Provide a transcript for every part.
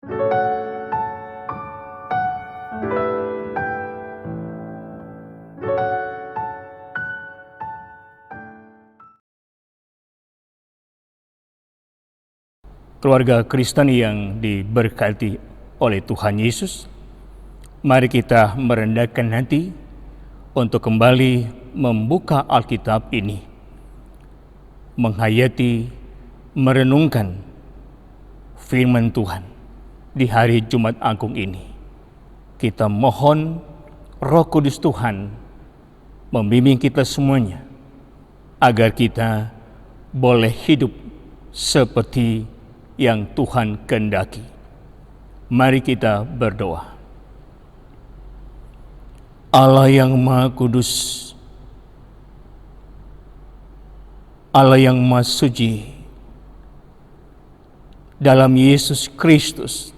Keluarga Kristen yang diberkati oleh Tuhan Yesus, mari kita merendahkan hati untuk kembali membuka Alkitab ini, menghayati, merenungkan firman Tuhan di hari Jumat Agung ini. Kita mohon Roh Kudus Tuhan membimbing kita semuanya, agar kita boleh hidup seperti yang Tuhan kehendaki. Mari kita berdoa. Allah yang Maha Kudus, Allah yang Maha Suci, dalam Yesus Kristus,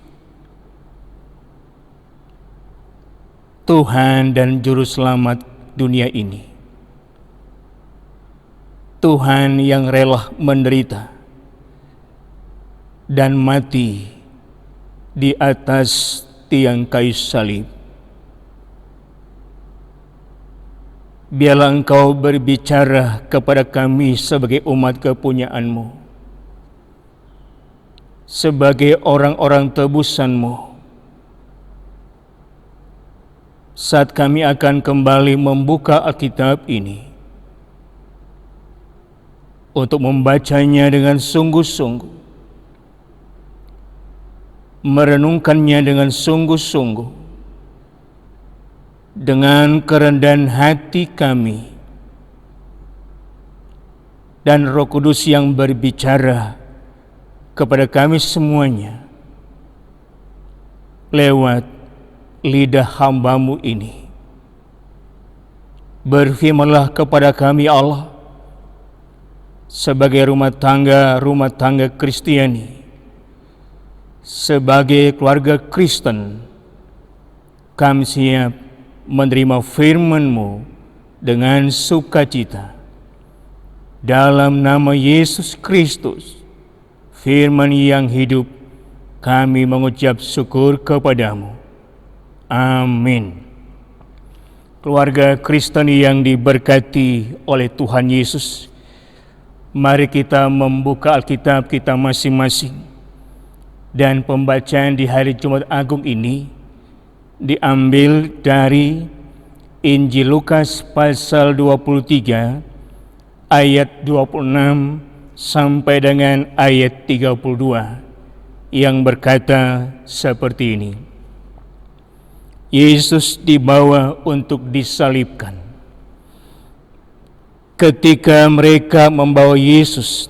Tuhan dan Juru Selamat dunia ini, Tuhan yang rela menderita dan mati di atas tiang kayu salib. Biarlah Engkau berbicara kepada kami sebagai umat kepunyaan-Mu, sebagai orang-orang tebusan-Mu, saat kami akan kembali membuka Alkitab ini untuk membacanya dengan sungguh-sungguh, merenungkannya dengan sungguh-sungguh, dengan kerendahan hati kami, dan Roh Kudus yang berbicara kepada kami semuanya lewat lidah hamba-Mu ini. Berfirmanlah kepada kami Allah, sebagai rumah tangga Kristiani, sebagai keluarga Kristen, kami siap menerima firman-Mu dengan sukacita. Dalam nama Yesus Kristus, firman yang hidup, kami mengucap syukur kepada-Mu. Amin. Keluarga Kristen yang diberkati oleh Tuhan Yesus, mari kita membuka Alkitab kita masing-masing. Dan pembacaan di hari Jumat Agung ini diambil dari Injil Lukas pasal 23 ayat 26 sampai dengan ayat 32 yang berkata seperti ini. Yesus dibawa untuk disalibkan. Ketika mereka membawa Yesus,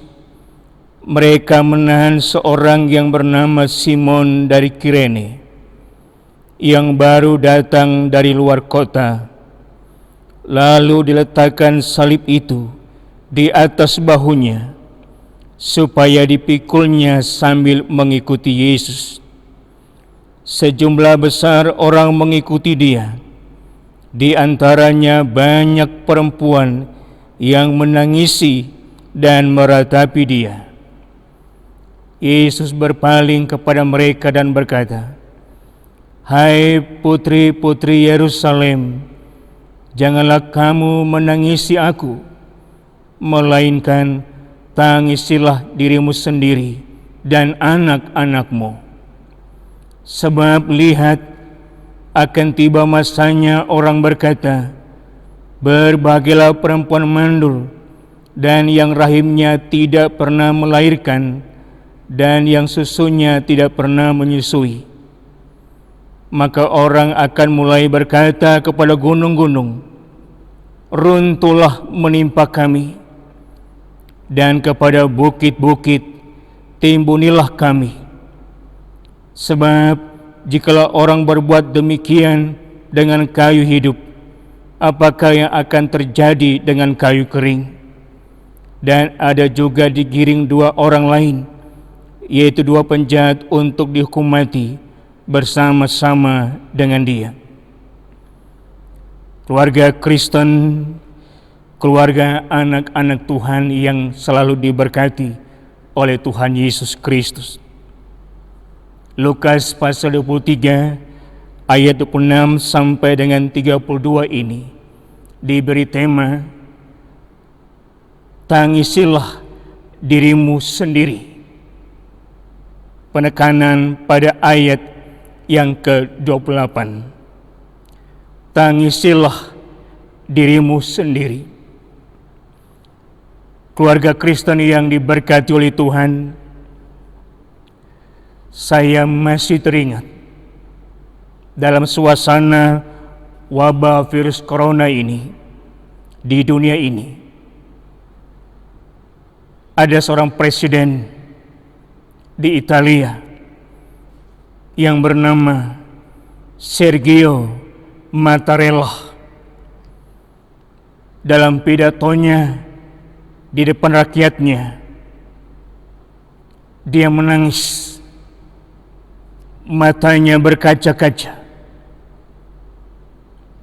mereka menahan seorang yang bernama Simon dari Kirene, yang baru datang dari luar kota. Lalu diletakkan salib itu di atas bahunya, supaya dipikulnya sambil mengikuti Yesus. Sejumlah besar orang mengikuti Dia, di antaranya banyak perempuan yang menangisi dan meratapi Dia. Yesus berpaling kepada mereka dan berkata, "Hai putri-putri Yerusalem, janganlah kamu menangisi aku, melainkan tangisilah dirimu sendiri dan anak-anakmu. Sebab lihat, akan tiba masanya orang berkata, berbahagialah perempuan mandul dan yang rahimnya tidak pernah melahirkan, dan yang susunya tidak pernah menyusui. Maka orang akan mulai berkata kepada gunung-gunung, runtuhlah menimpa kami, dan kepada bukit-bukit, timbunilah kami. Sebab jikalau orang berbuat demikian dengan kayu hidup, apakah yang akan terjadi dengan kayu kering? Dan ada juga digiring dua orang lain, yaitu dua penjahat, untuk dihukum mati bersama-sama dengan dia." Keluarga Kristen, keluarga anak-anak Tuhan yang selalu diberkati oleh Tuhan Yesus Kristus, Lukas pasal 23 ayat 26 sampai dengan 32 ini diberi tema tangisilah dirimu sendiri. Penekanan pada ayat yang ke-28. Tangisilah dirimu sendiri. Keluarga Kristen yang diberkati oleh Tuhan, saya masih teringat dalam suasana wabah virus corona ini di dunia ini, ada seorang presiden di Italia yang bernama Sergio Mattarella. Dalam pidatonya di depan rakyatnya, dia menangis, matanya berkaca-kaca.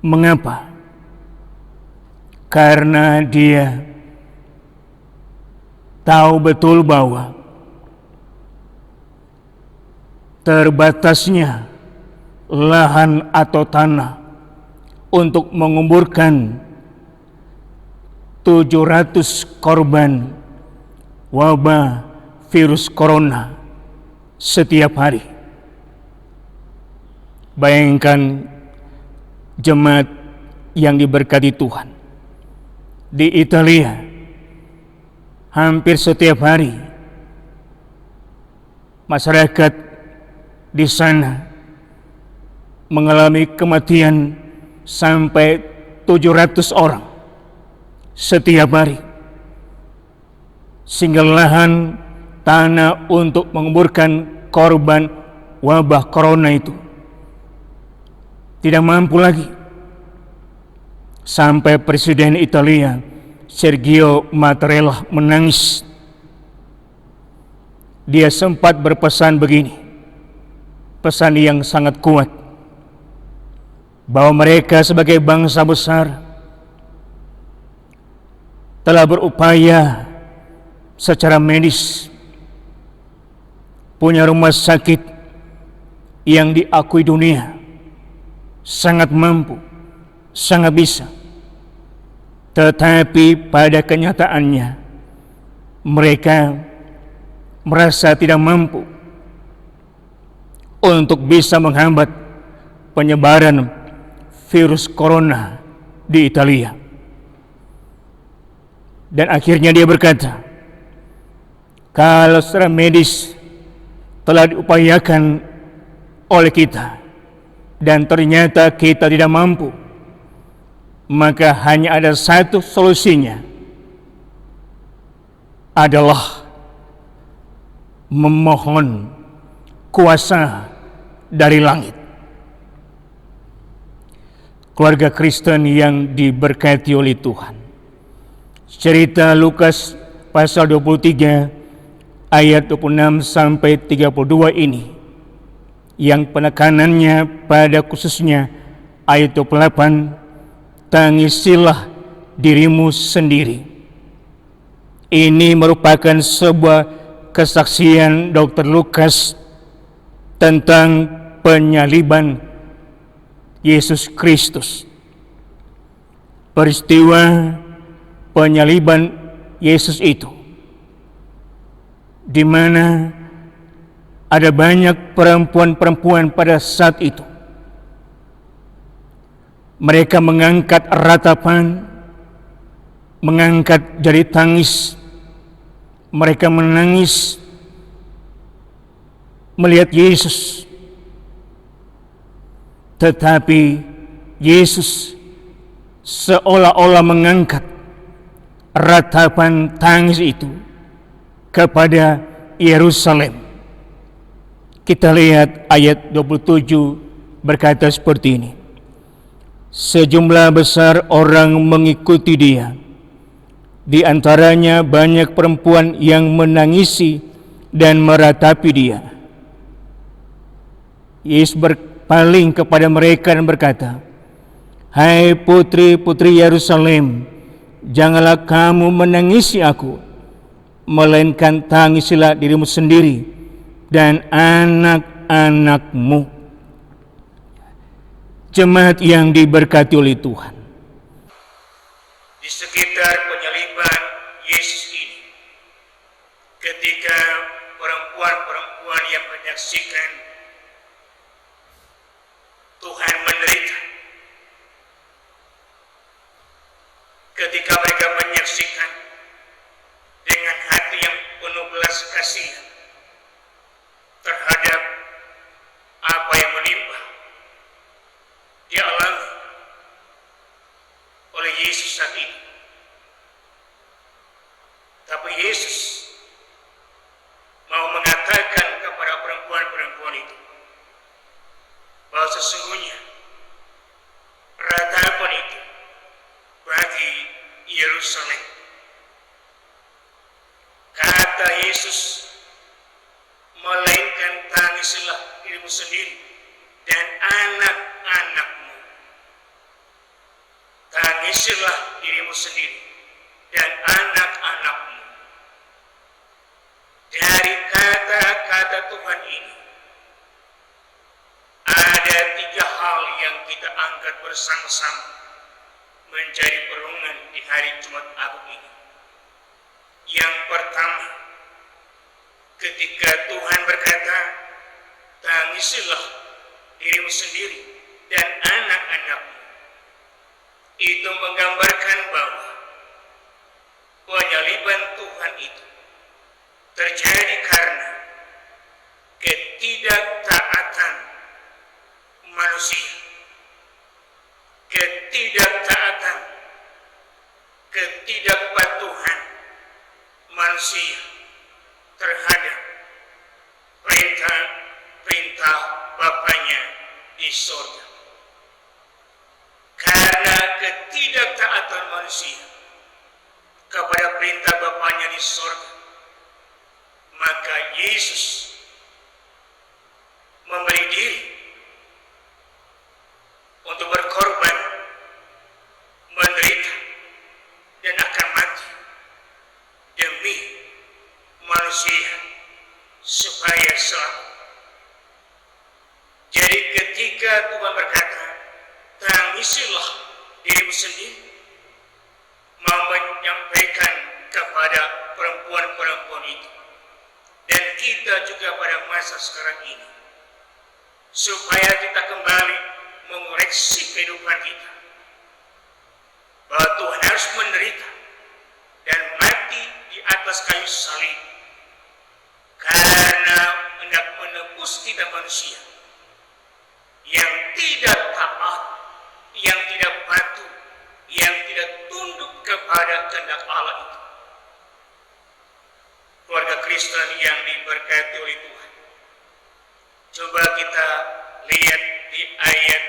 Mengapa? Karena dia tahu betul bahwa terbatasnya lahan atau tanah untuk menguburkan 700 korban wabah virus corona setiap hari. Bayangkan jemaat yang diberkati Tuhan, di Italia hampir setiap hari masyarakat di sana mengalami kematian sampai 700 orang setiap hari, sehingga lahan tanah untuk menguburkan korban wabah corona itu tidak mampu lagi. Sampai Presiden Italia Sergio Mattarella menangis. Dia sempat berpesan begini, pesan yang sangat kuat, bahwa mereka sebagai bangsa besar telah berupaya secara medis, punya rumah sakit yang diakui dunia, sangat mampu, sangat bisa. Tetapi pada kenyataannya mereka merasa tidak mampu untuk bisa menghambat penyebaran virus corona di Italia. Dan akhirnya dia berkata, kalau secara medis telah diupayakan oleh kita dan ternyata kita tidak mampu, maka hanya ada satu solusinya, adalah memohon kuasa dari langit. Keluarga Kristen yang diberkati oleh Tuhan, cerita Lukas pasal 23 ayat 26 sampai 32 ini yang penekanannya pada khususnya ayat 28, tangisilah dirimu sendiri. Ini merupakan sebuah kesaksian Dr. Lukas tentang penyaliban Yesus Kristus. Peristiwa penyaliban Yesus itu, di mana ada banyak perempuan-perempuan pada saat itu. Mereka mengangkat ratapan, mengangkat jari tangis. Mereka menangis melihat Yesus. Tetapi Yesus seolah-olah mengangkat ratapan tangis itu kepada Yerusalem. Kita lihat ayat 27 berkata seperti ini. Sejumlah besar orang mengikuti dia. Di antaranya banyak perempuan yang menangisi dan meratapi dia. Yesus berpaling kepada mereka dan berkata, "Hai putri-putri Yerusalem, janganlah kamu menangisi aku, melainkan tangisilah dirimu sendiri dan anak-anakmu. Jemaat yang diberkati oleh Tuhan, di sekitar penyaliban Yesus ini, ketika perempuan-perempuan yang menyaksikan Tuhan menderita, ketika mereka menyaksikan dengan hati yang penuh belas kasihan terhadap apa yang menimpa dialami oleh Yesus saat ini. Tapi Yesus mau mengatakan kepada perempuan-perempuan itu bahwa sesungguhnya ratapan itu bagi Yerusalem. Kata Yesus, melainkan tangislah dirimu sendiri dan anak-anakmu. Tangislah dirimu sendiri dan anak-anakmu. Dari kata-kata Tuhan ini, ada 3 hal yang kita angkat bersama-sama menjadi perenungan di hari Jumat Agung ini. Yang pertama, ketika Tuhan berkata, tangislah dirimu sendiri dan anak-anakmu, itu menggambarkan bahwa penyaliban Tuhan itu terjadi karena ketidaktaatan manusia, ketidaktaatan, ketidakpatuhan manusia terhadap perintah Bapanya di surga. Karena ketidaktaatan manusia kepada perintah Bapanya di surga, maka Yesus memberi diri untuk berkorban, menderita, dan akan mati demi manusia supaya selamat. Jadi ketika Tuhan berkata, tangisilah dirimu sendiri, mau menyampaikan kepada perempuan-perempuan itu, dan kita juga pada masa sekarang ini, supaya kita kembali mengoreksi kehidupan kita, bahwa Tuhan harus menderita dan mati di atas kayu salib karena hendak menebus kita manusia yang tidak taat, yang tidak patuh, yang tidak tunduk kepada kehendak Allah itu. Keluarga Kristen yang diberkati oleh Tuhan, coba kita lihat di ayat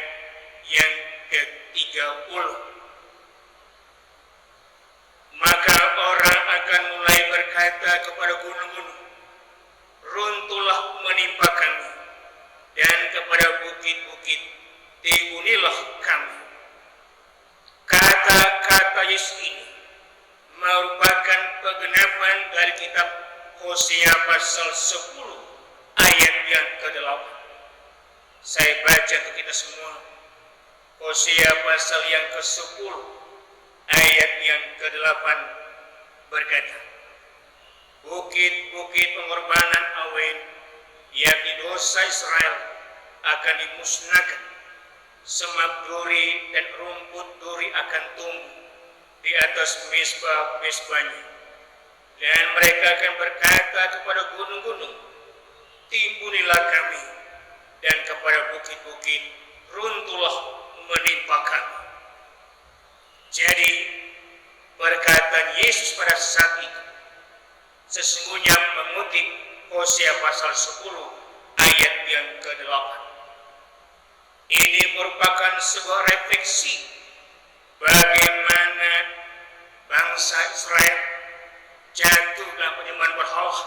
yang ke-30. Maka orang akan mulai berkata kepada gunung-gunung, runtuhlah menimpa kami, dan kepada bukit-bukit, tibunilah kami. Kata-kata Yesus ini merupakan penggenapan dari kitab Hosea pasal 10 ayat yang ke-8. Saya baca untuk kita semua. Hosea pasal yang ke-10 ayat yang ke-8 berkata, bukit-bukit pengorbanan awen, yakni dosa Israel, akan dimusnahkan. Semak duri dan rumput duri akan tumbuh di atas mezbah-mezbahnya. Dan mereka akan berkata kepada gunung-gunung, timbunilah kami, dan kepada bukit-bukit, runtuhlah menimpa kami. Jadi, perkataan Yesus pada saat itu sesungguhnya mengutip Hosea pasal 10 ayat yang ke-8. Ini merupakan sebuah refleksi bagaimana bangsa Israel jatuh dalam penyembahan berhala.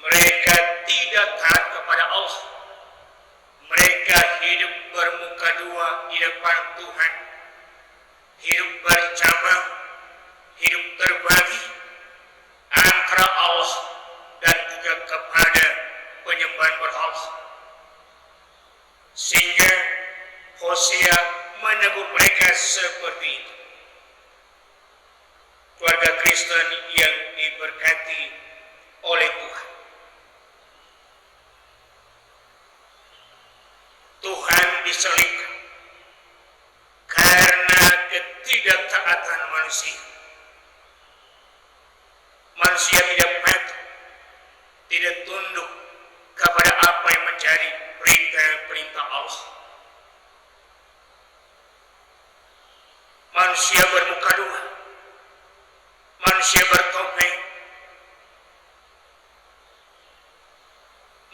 Mereka tidak taat kepada Allah. Mereka hidup bermuka dua di depan Tuhan, hidup bercabang, hidup terbagi antara Allah dan juga kepada penyembahan berhala. Sehingga Hosea menegur mereka seperti itu. Keluarga Kristen yang diberkati oleh Tuhan. Tuhan diselipkan karena ketidaktaatan manusia. Manusia tidak patuh, tidak tunduk kepada apa yang menjadi perintah-perintah Allah. Manusia bermuka dua, manusia bertopeng,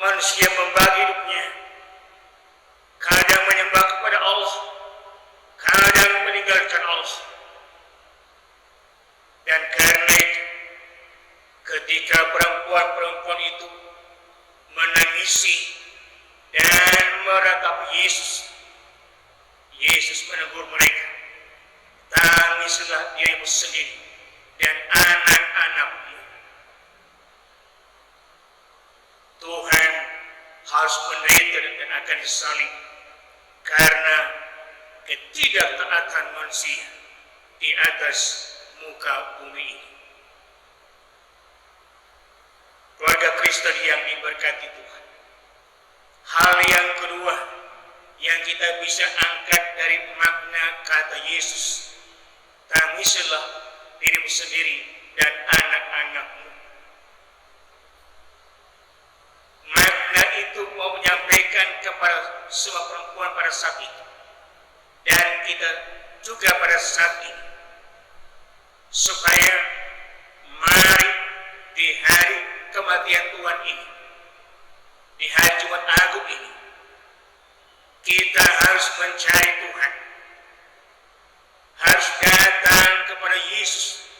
manusia membagi hidupnya, kadang menyembah kepada Allah, kadang meninggalkan Allah. Dan karena itu, ketika perempuan-perempuan itu menangisi dan meratapi Yesus, Yesus menegur mereka, tangislah dirimu sendiri dan anak-anakmu. Tuhan harus menderita dan akan disalib karena ketidaktaatan manusia di atas muka bumi ini. Keluarga Kristen yang diberkati Tuhan. Hal yang kedua yang kita bisa angkat dari makna kata Yesus, tangislah dirimu sendiri dan anak-anakmu. Makna itu mau menyampaikan kepada semua perempuan pada saat itu, dan kita juga pada saat ini, supaya mari di hari kematian Tuhan ini, di hari Jumat Agung ini, kita harus mencari Tuhan, harus datang kepada Yesus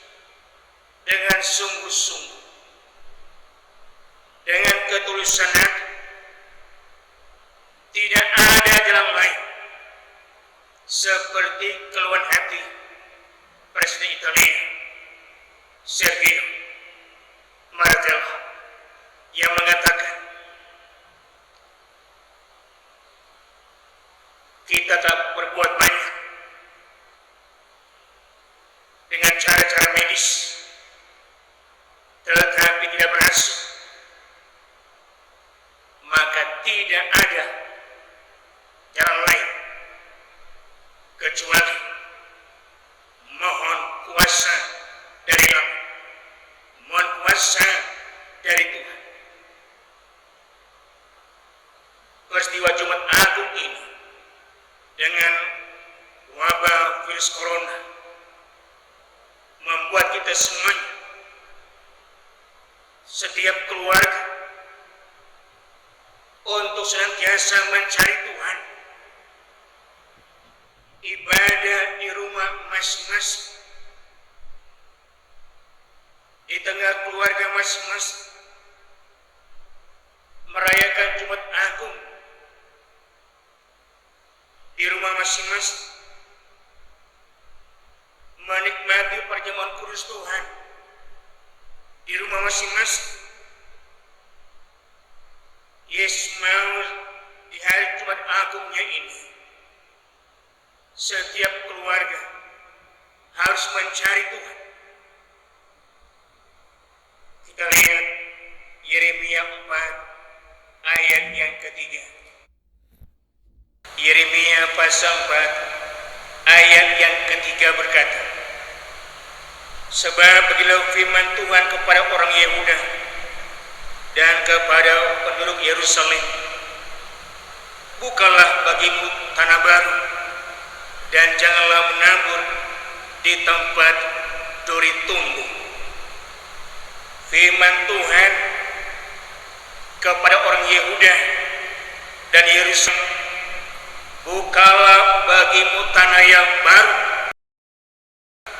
dengan sungguh-sungguh, dengan ketulusan hati. Tidak ada jalan lain seperti keluhan hati Presiden Italia Sergio Mattarella yang mengatakan, kita telah berbuat banyak dengan cara-cara medis, tetapi tidak berhasil. Maka tidak ada jalan lain kecuali mohon kuasa dari Allah, mohon kuasa dari Tuhan. Peristiwa Jumat Agung ini dengan wabah virus corona membuat kita semuanya, setiap keluarga, untuk senantiasa mencari Tuhan, ibadah di rumah masing-masing, di tengah keluarga masing-masing, merayakan Jumat Agung di rumah masing-masing, menikmati perjamuan kudus Tuhan di rumah masing-masing. Yesus mau di hari Jumat Agungnya ini, setiap keluarga harus mencari Tuhan. Kita lihat Yeremia 4 ayat yang ketiga. Yeremia pasal 4 ayat yang ketiga berkata, sebab beginilah firman Tuhan kepada orang Yehuda dan kepada penduduk Yerusalem, bukalah bagimu tanah baru, dan janganlah menabur di tempat duri tumbuh. Firman Tuhan kepada orang Yehuda dan Yerusalem, bukalah bagimu tanah yang baru,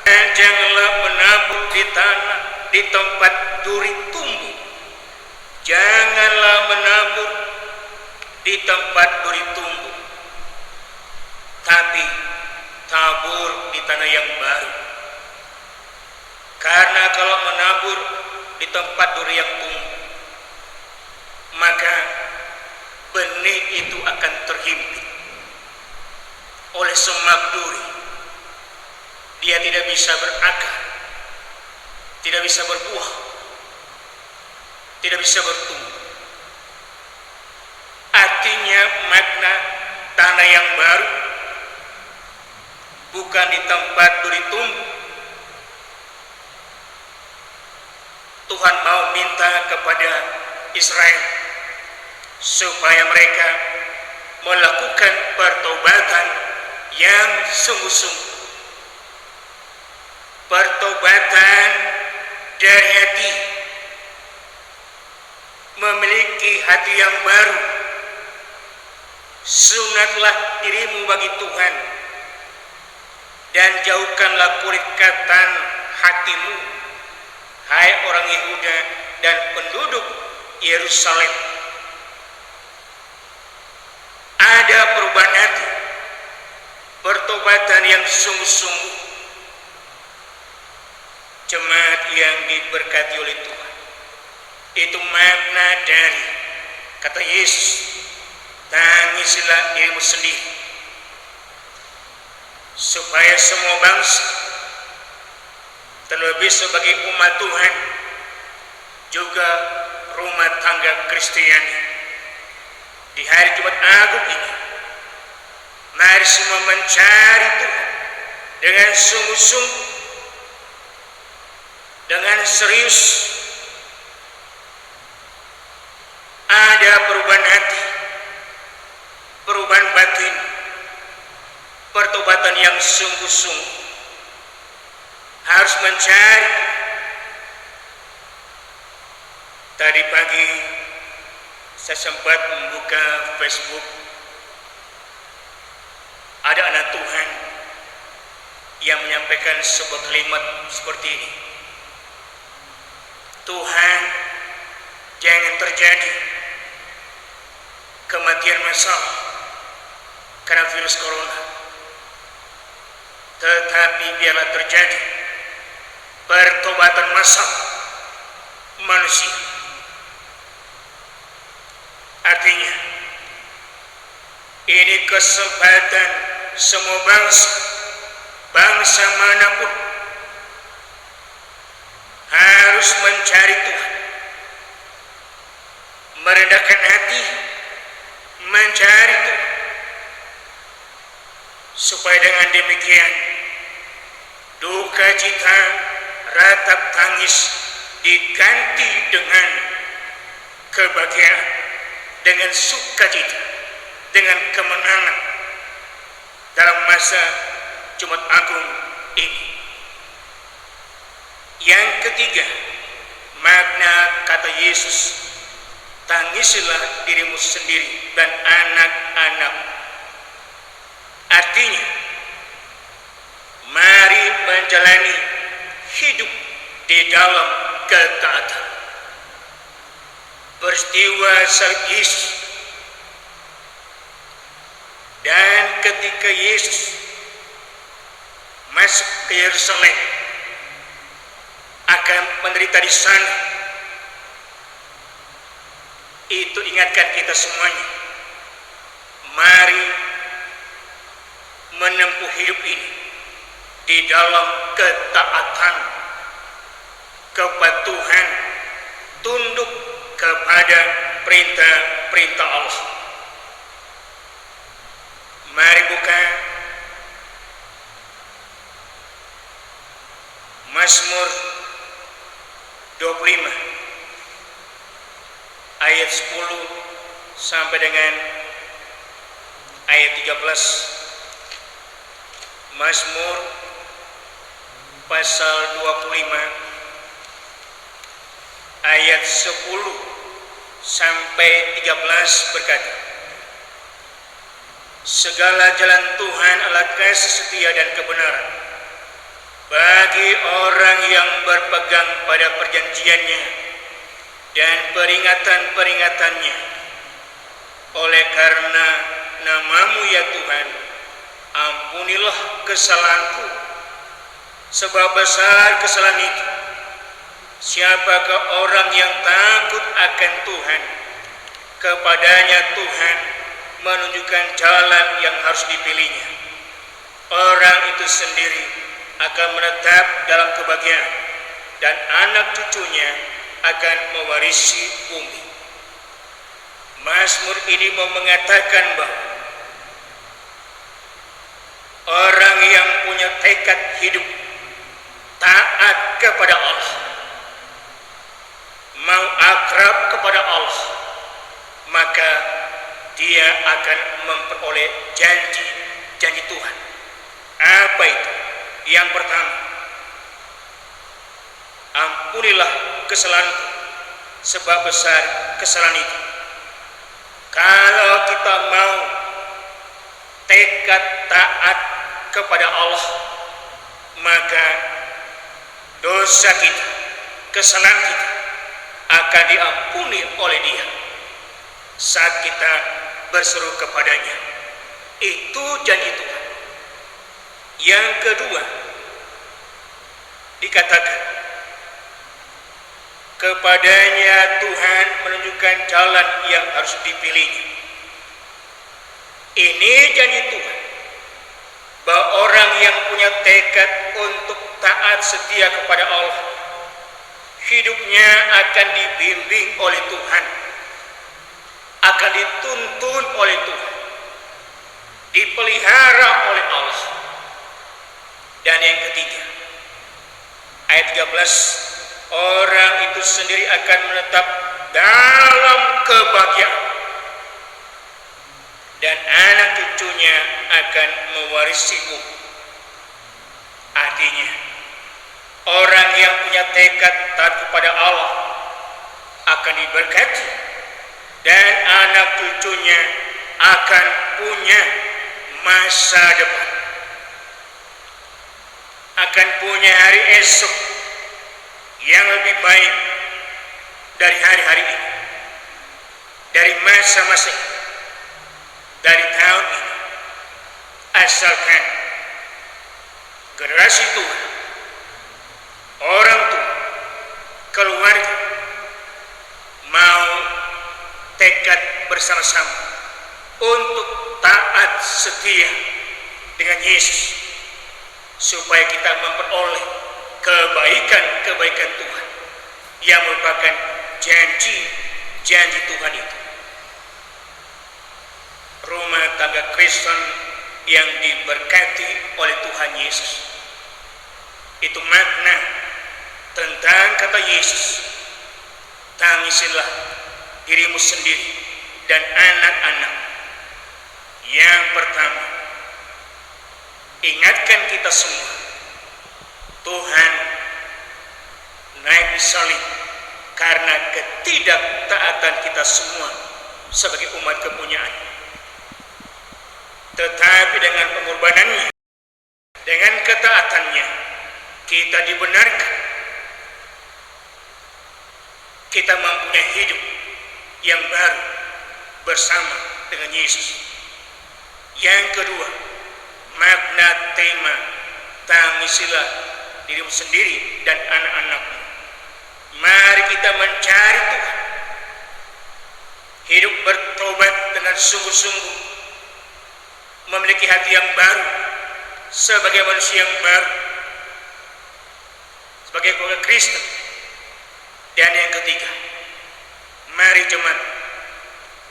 dan janganlah menabur di tanah di tempat duri tumbuh. Janganlah menabur di tempat duri tumbuh, tapi tabur di tanah yang baru. Karena kalau menabur di tempat duri yang tumbuh, maka benih itu akan terhimpit oleh semak duri. Dia tidak bisa berakar, tidak bisa berbuah, tidak bisa bertumbuh. Artinya makna tanah yang baru bukan di tempat duri tumbuh. Tuhan mau minta kepada Israel supaya mereka melakukan pertobatan yang sungguh-sungguh. Pertobatan dari hati, memiliki hati yang baru. Sunatlah dirimu bagi Tuhan dan jauhkanlah kurikatan hatimu, hai orang Yehuda dan penduduk Yerusalem. Ada perubahan hati, pertobatan yang sungguh-sungguh. Jemaat yang diberkati oleh Tuhan, itu makna dari kata Yesus, tangislah dirimu sendiri, supaya semua bangsa, terlebih sebagai umat Tuhan, juga rumah tangga Kristiani, di hari Jumat Agung ini, mari semua mencari Tuhan dengan sungguh-sungguh, dengan serius. Ada perubahan hati, perubahan batin, pertobatan yang sungguh-sungguh. Harus mencari. Tadi pagi saya sempat membuka Facebook. Ada anak Tuhan yang menyampaikan sebuah kalimat seperti ini. Tuhan, jangan terjadi kematian massal karena virus corona, tetapi biarlah terjadi pertobatan massal manusia. Artinya, ini kesempatan semua bangsa, bangsa manapun harus mencari Tuhan, merendahkan hati, mencari Tuhan, supaya dengan demikian duka cita, ratap tangis diganti dengan kebahagiaan, dengan sukacita, dengan kemenangan dalam masa Jumat Agung ini. Yang ketiga, makna kata Yesus, tangislah dirimu sendiri dan anak-anak. Artinya, mari menjalani hidup di dalam ketaatan. Peristiwa salib Yesus, dan ketika Yesus masuk ke Yerusalem, akan menderita di sana. Itu ingatkan kita semuanya. Mari menempuh hidup ini di dalam ketaatan, kepatuhan, tunduk kepada perintah-perintah Allah. Mari buka Mazmur 25 ayat 10 sampai dengan ayat 13. Mazmur pasal 25 ayat 10 sampai 13 berkata, segala jalan Tuhan adalah kasih setia dan kebenaran bagi orang yang berpegang pada perjanjiannya dan peringatan-peringatannya. Oleh karena nama-Mu ya Tuhan, ampunilah kesalahanku, sebab besar kesalahan itu. Siapakah orang yang takut akan Tuhan? Kepadanya Tuhan menunjukkan jalan yang harus dipilihnya. Orang itu sendiri akan menetap dalam kebahagiaan, dan anak cucunya akan mewarisi bumi. Mazmur ini mau mengatakan bahwa orang yang punya tekad hidup taat kepada Allah, mau akrab kepada Allah, maka dia akan memperoleh janji-janji Tuhan. Apa itu? Yang pertama, ampunilah kesalahanku, sebab besar kesalahan itu. Kalau kita mau tekad taat kepada Allah, maka dosa kita, kesalahan kita akan diampuni oleh Dia saat kita berseru kepadanya. Itu janji Tuhan. Yang kedua, dikatakan kepadanya Tuhan menunjukkan jalan yang harus dipilihnya. Ini janji Tuhan, bahwa orang yang punya tekad untuk taat setia kepada Allah, hidupnya akan dibimbing oleh Tuhan, akan dituntun oleh Tuhan, dipelihara oleh Allah. Dan yang ketiga, ayat 13, orang itu sendiri akan menetap dalam kebahagiaan, dan anak cucunya akan mewarisi bumi. Artinya, orang yang punya tekad taat kepada Allah akan diberkati, dan anak cucunya akan punya masa depan, akan punya hari esok yang lebih baik dari hari-hari ini, dari masa-masa ini, dari tahun ini, asalkan generasi tua, orang tua, keluarga mau tekad bersama-sama untuk taat setia dengan Yesus, supaya kita memperoleh kebaikan-kebaikan Tuhan yang merupakan janji Tuhan itu. Rumah tangga Kristen yang diberkati oleh Tuhan Yesus, itu makna tentang kata Yesus, tangisilah dirimu sendiri dan anak-anak. Yang pertama, ingatkan kita semua, Tuhan naik di salib karena ketidaktaatan kita semua sebagai umat kepunyaan. Tetapi dengan pengorbanannya, dengan ketaatannya, kita dibenarkan. Kita mempunyai hidup yang baru bersama dengan Yesus. Yang kedua, makna tema tangisilah dirimu sendiri dan anak-anakmu. Mari kita mencari Tuhan, hidup bertobat dengan sungguh-sungguh, memiliki hati yang baru, sebagai manusia yang baru, sebagai keluarga Kristen. Dan yang ketiga, mari jemaat,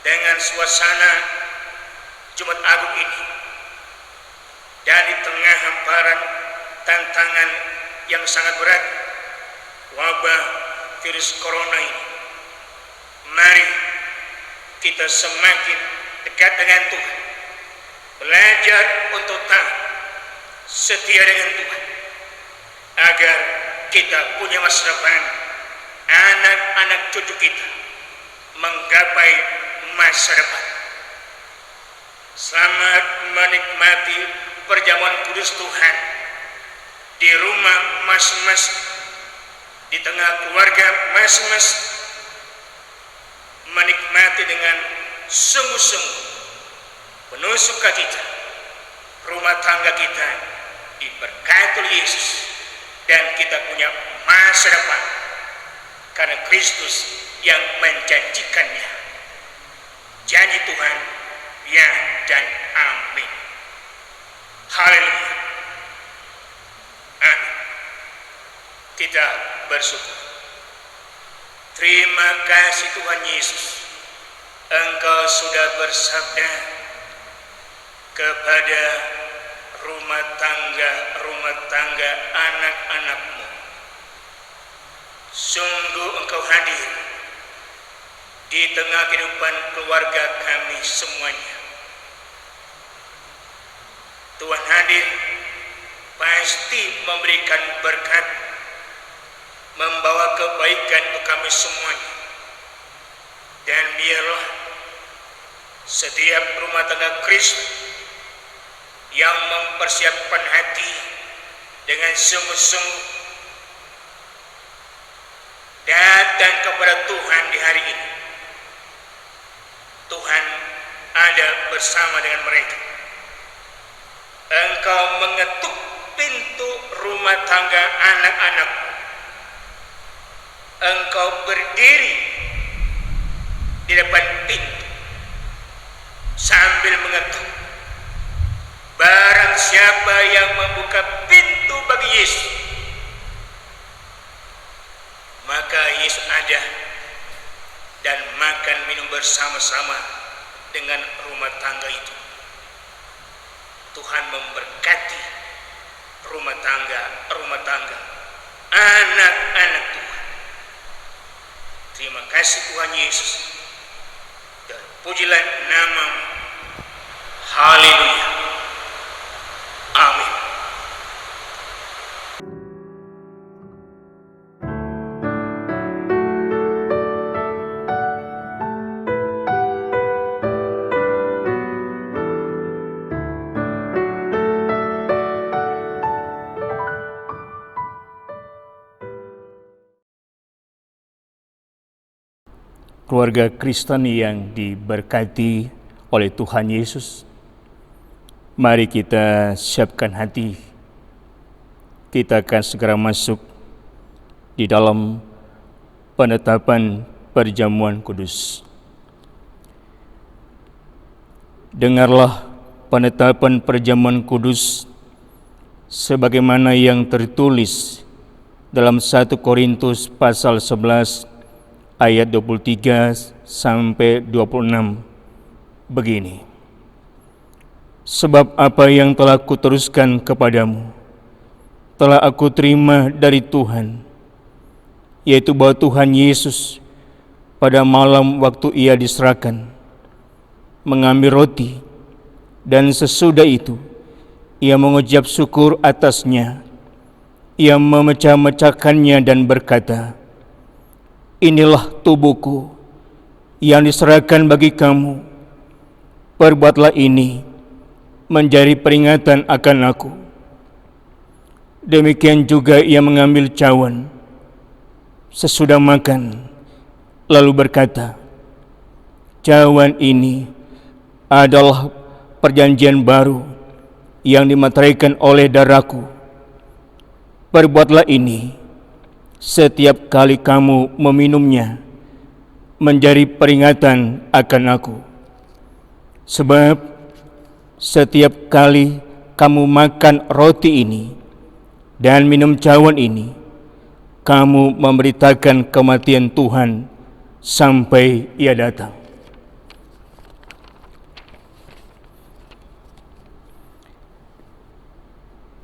dengan suasana Jumat Agung ini, dan di tengah hamparan tantangan yang sangat berat, wabah virus corona ini, mari kita semakin dekat dengan Tuhan, belajar untuk taat setia dengan Tuhan, agar kita punya masa depan, anak-anak cucu kita menggapai masa depan. Selamat menikmati perjamuan kudus Tuhan di rumah masing-masing, di tengah keluarga masing-masing. Menikmati dengan sungguh-sungguh, penuh sukacita, rumah tangga kita diberkati oleh Yesus, dan kita punya masa depan karena Kristus yang menjanjikannya. janji Tuhan, ya dan amin. Haleluya. Amin. Kita bersyukur. Terima kasih Tuhan Yesus, Engkau sudah bersabda kepada rumah tangga anak-anak-Mu, sungguh Engkau hadir di tengah kehidupan keluarga kami semuanya. Tuhan hadir pasti memberikan berkat, membawa kebaikan untuk kami semuanya. Dan biarlah setiap rumah tangga Kristus yang mempersiapkan hati dengan sungguh-sungguh datang kepada Tuhan di hari ini, Tuhan ada bersama dengan mereka. Engkau mengetuk pintu rumah tangga anak-anak-Mu. Engkau berdiri di depan pintu sambil mengetuk. Barang siapa yang membuka pintu bagi Yesus, maka Yesus ada dan makan minum bersama-sama dengan rumah tangga itu. Tuhan memberkati rumah tangga, anak-anak Tuhan. Terima kasih Tuhan Yesus, dan pujilah nama-Mu. Haleluya. Amin. Keluarga Kristen yang diberkati oleh Tuhan Yesus, mari kita siapkan hati. Kita akan segera masuk di dalam penetapan perjamuan kudus. Dengarlah penetapan perjamuan kudus sebagaimana yang tertulis dalam 1 Korintus pasal 11 ayat 23 sampai 26 begini. Sebab apa yang telah kuteruskan kepadamu telah aku terima dari Tuhan, yaitu bahwa Tuhan Yesus pada malam waktu Ia diserahkan mengambil roti, dan sesudah itu Ia mengucap syukur atasnya. Ia memecah-mecahkannya dan berkata, inilah tubuhku yang diserahkan bagi kamu. Perbuatlah ini menjadi peringatan akan aku. Demikian juga ia mengambil cawan sesudah makan, lalu berkata, cawan ini adalah perjanjian baru yang dimateraikan oleh darahku. Perbuatlah ini setiap kali kamu meminumnya menjadi peringatan akan aku. Sebab setiap kali kamu makan roti ini dan minum cawan ini, kamu memberitakan kematian Tuhan sampai Ia datang.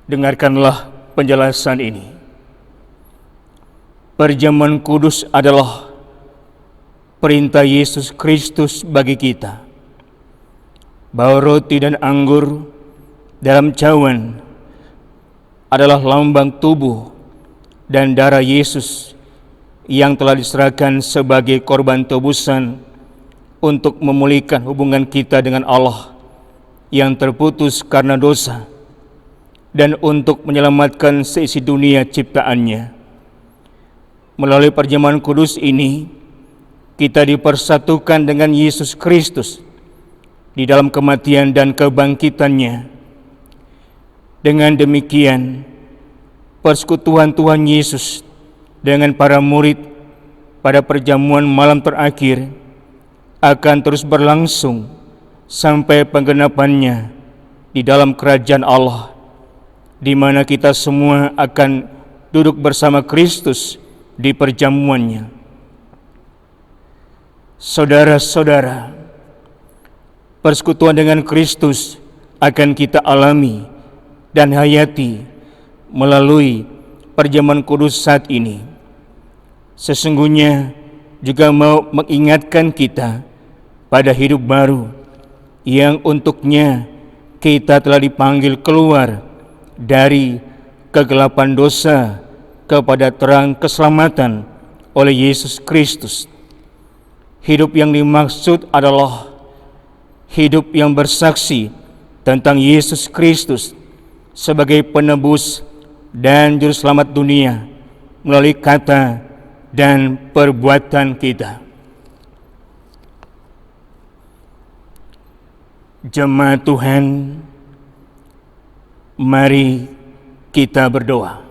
Dengarkanlah penjelasan ini. Perjamuan kudus adalah perintah Yesus Kristus bagi kita, bahwa roti dan anggur dalam cawan adalah lambang tubuh dan darah Yesus yang telah diserahkan sebagai korban tebusan untuk memulihkan hubungan kita dengan Allah yang terputus karena dosa, dan untuk menyelamatkan seisi dunia ciptaannya. Melalui perjamuan kudus ini, kita dipersatukan dengan Yesus Kristus di dalam kematian dan kebangkitannya. Dengan demikian, persekutuan Tuhan Yesus dengan para murid pada perjamuan malam terakhir akan terus berlangsung sampai penggenapannya di dalam kerajaan Allah, di mana kita semua akan duduk bersama Kristus di perjamuannya. Saudara-saudara, persekutuan dengan Kristus akan kita alami dan hayati melalui perjamuan kudus saat ini. Sesungguhnya juga mau mengingatkan kita pada hidup baru yang untuknya kita telah dipanggil keluar dari kegelapan dosa kepada terang keselamatan oleh Yesus Kristus. Hidup yang dimaksud adalah hidup yang bersaksi tentang Yesus Kristus sebagai penebus dan juru selamat dunia melalui kata dan perbuatan kita. Jemaat Tuhan, mari kita berdoa.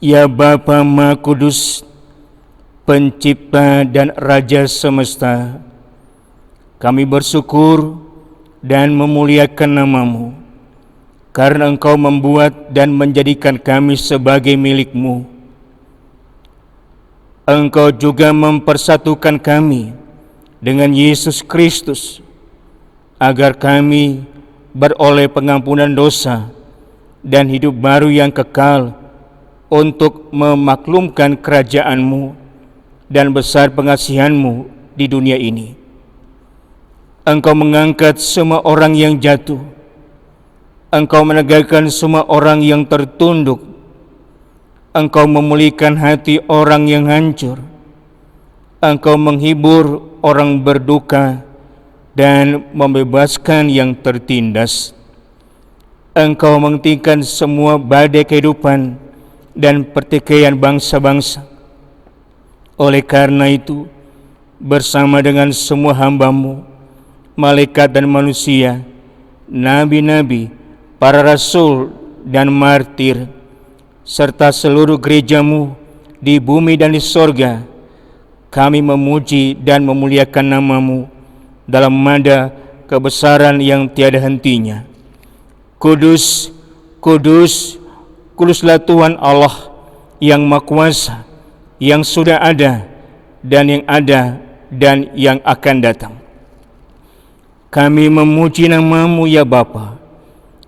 Ya Bapa Maha Kudus, Pencipta dan Raja semesta, kami bersyukur dan memuliakan nama-Mu, karena Engkau membuat dan menjadikan kami sebagai milik-Mu. Engkau juga mempersatukan kami dengan Yesus Kristus, agar kami beroleh pengampunan dosa dan hidup baru yang kekal untuk memaklumkan kerajaan-Mu dan besar pengasihan-Mu di dunia ini. Engkau mengangkat semua orang yang jatuh, Engkau menegakkan semua orang yang tertunduk, Engkau memulihkan hati orang yang hancur, Engkau menghibur orang berduka dan membebaskan yang tertindas. Engkau menghentikan semua badai kehidupan dan pertikaian bangsa-bangsa. Oleh karena itu, bersama dengan semua hamba-Mu, malaikat dan manusia, nabi-nabi, para rasul dan martir, serta seluruh gereja-Mu di bumi dan di sorga, kami memuji dan memuliakan nama-Mu dalam nada kebesaran yang tiada hentinya. Kudus, kudus, kuduslah Tuhan Allah yang Maha Kuasa, yang sudah ada dan yang akan datang. Kami memuji nama-Mu ya Bapa,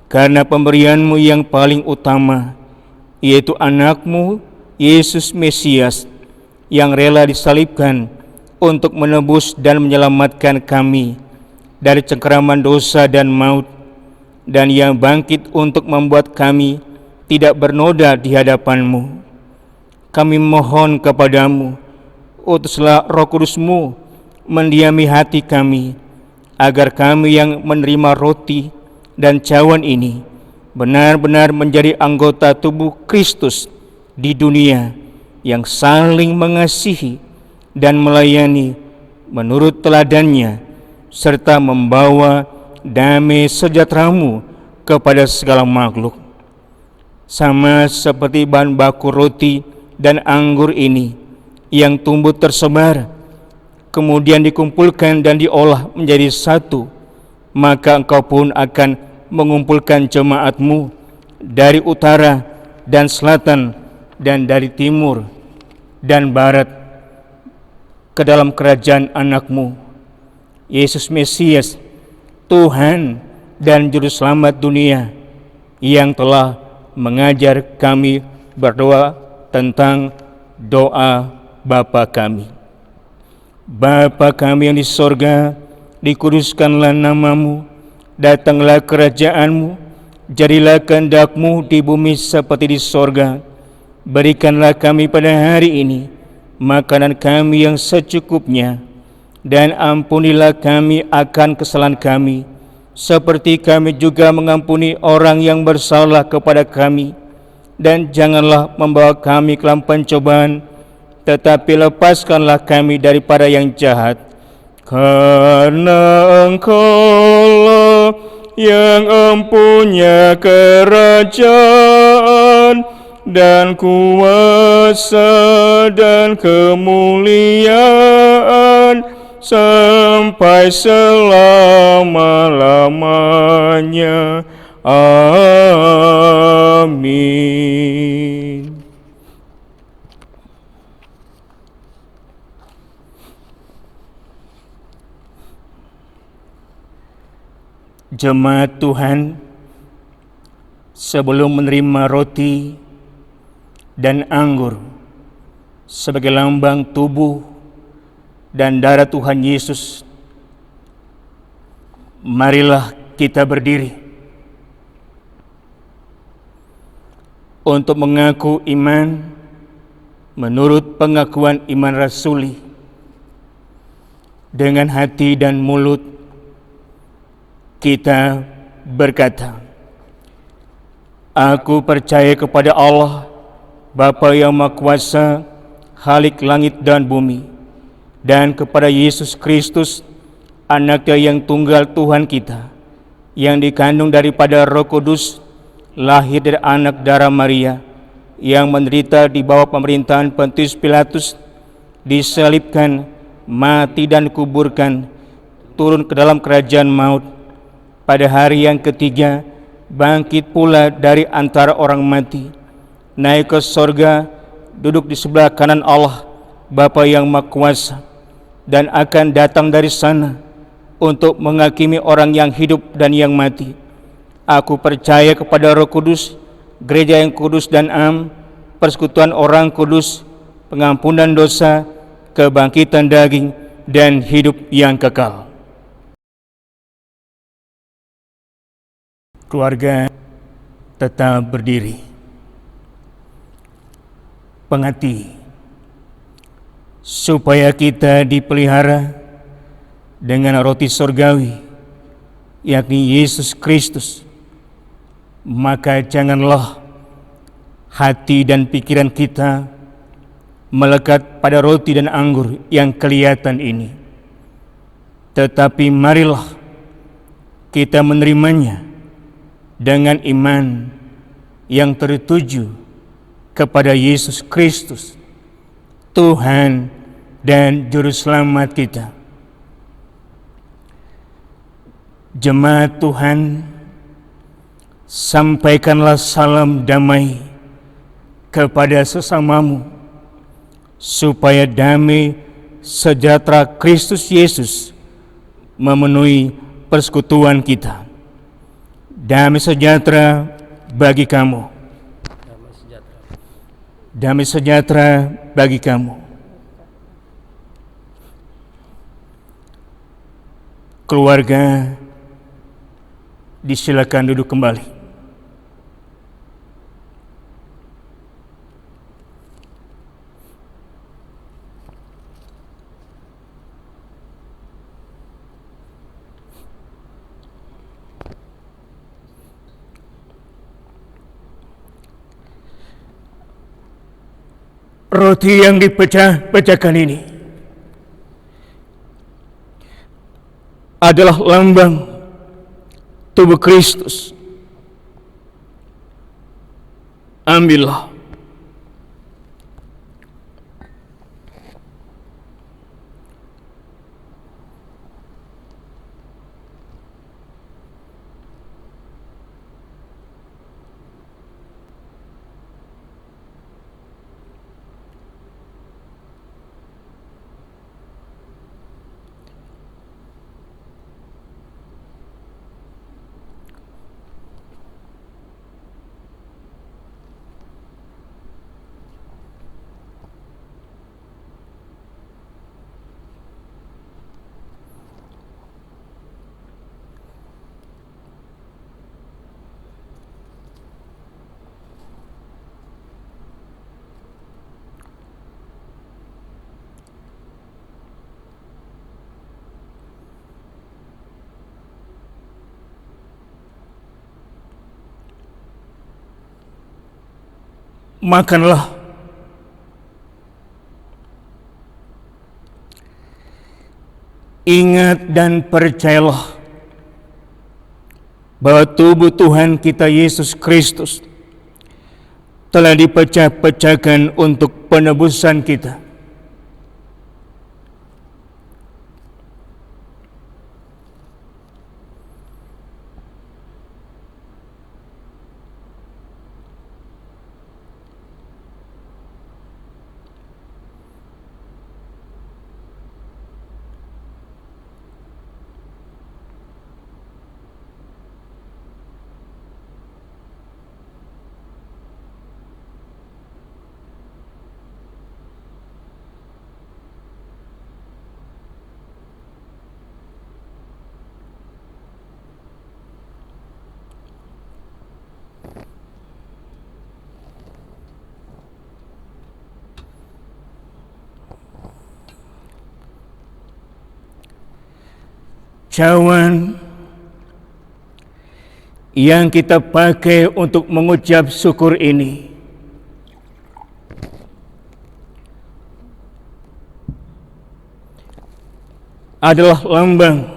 karena pemberian-Mu yang paling utama, yaitu anak-Mu Yesus Mesias, yang rela disalibkan untuk menebus dan menyelamatkan kami dari cengkeraman dosa dan maut, dan yang bangkit untuk membuat kami tidak bernoda di hadapan-Mu. Kami mohon kepada-Mu, utuslah Roh Kudus-Mu mendiami hati kami, agar kami yang menerima roti dan cawan ini benar-benar menjadi anggota tubuh Kristus di dunia, yang saling mengasihi dan melayani menurut teladannya, serta membawa damai sejahtera-Mu kepada segala makhluk. Sama seperti bahan baku roti dan anggur ini yang tumbuh tersebar, kemudian dikumpulkan dan diolah menjadi satu, maka Engkau pun akan mengumpulkan jemaat-Mu dari utara dan selatan dan dari timur dan barat ke dalam kerajaan anak-Mu, Yesus Mesias, Tuhan dan Juru Selamat dunia, yang telah mengajar kami berdoa tentang doa Bapa kami. Bapa kami yang di sorga, dikuduskanlah nama-Mu, datanglah kerajaan-Mu, jadilah kehendak-Mu di bumi seperti di sorga. Berikanlah kami pada hari ini makanan kami yang secukupnya, dan ampunilah kami akan kesalahan kami, seperti kami juga mengampuni orang yang bersalah kepada kami. Dan janganlah membawa kami ke dalam pencobaan, tetapi lepaskanlah kami daripada yang jahat. Karena Engkau-lah yang empunya kerajaan dan kuasa dan kemuliaan sampai selama-lamanya. Amin. Jemaat Tuhan, sebelum menerima roti dan anggur sebagai lambang tubuh dan darah Tuhan Yesus, marilah kita berdiri untuk mengaku iman menurut pengakuan iman rasuli. Dengan hati dan mulut kita berkata, aku percaya kepada Allah, Bapa yang Maha Kuasa, Khalik langit dan bumi, dan kepada Yesus Kristus, Anaknya yang tunggal Tuhan kita, yang dikandung daripada Roh Kudus, lahir dari anak darah Maria, yang menderita di bawah pemerintahan Pontius Pilatus, disalibkan, mati dan dikuburkan, turun ke dalam kerajaan maut, pada hari yang ketiga bangkit pula dari antara orang mati, naik ke sorga, duduk di sebelah kanan Allah Bapa yang Maha Kuasa, dan akan datang dari sana untuk menghakimi orang yang hidup dan yang mati. Aku percaya kepada Roh Kudus, gereja yang kudus dan am, persekutuan orang kudus, pengampunan dosa, kebangkitan daging, dan hidup yang kekal. Keluarga tetap berdiri. Pengati, supaya kita dipelihara dengan roti surgawi, yakni Yesus Kristus, maka janganlah hati dan pikiran kita melekat pada roti dan anggur yang kelihatan ini, tetapi marilah kita menerimanya dengan iman yang tertuju kepada Yesus Kristus, Tuhan dan Juru Selamat kita. Jemaat Tuhan, sampaikanlah salam damai kepada sesamamu, supaya damai sejahtera Kristus Yesus memenuhi persekutuan kita. Damai sejahtera bagi kamu. Damai sejahtera bagi kamu. Keluarga, disilakan duduk kembali. Roti yang dipecah-pecahkan ini adalah lambang tubuh Kristus. Ambillah. Makanlah. Ingat dan percayalah bahwa tubuh Tuhan kita Yesus Kristus telah dipecah-pecahkan untuk penebusan kita. Cawan yang kita pakai untuk mengucap syukur ini adalah lambang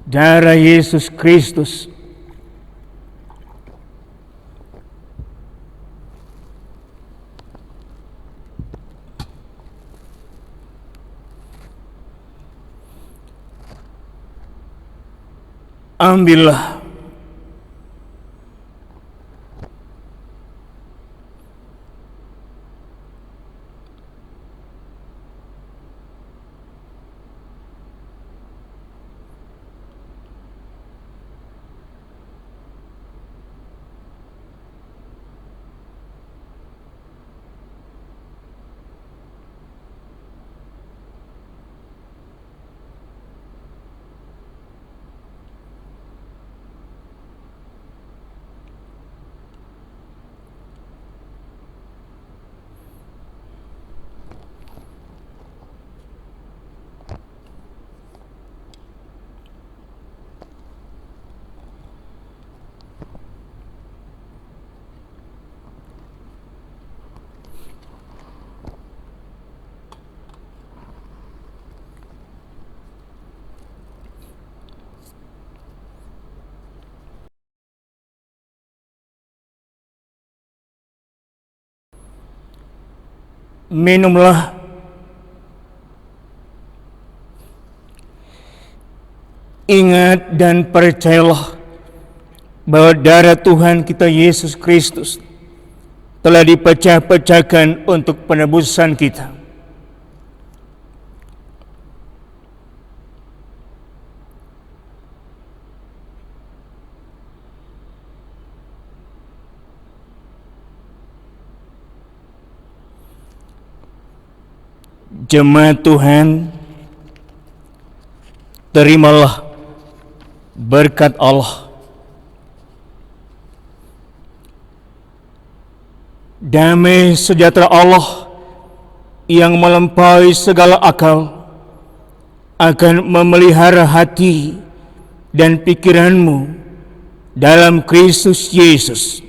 darah Yesus Kristus ambillah. Minumlah. Ingat dan percayalah bahwa darah Tuhan kita Yesus Kristus telah dipecah-pecahkan untuk penebusan kita. Jemaat Tuhan, terimalah berkat Allah. Damai sejahtera Allah yang melampaui segala akal akan memelihara hati dan pikiranmu dalam Kristus Yesus.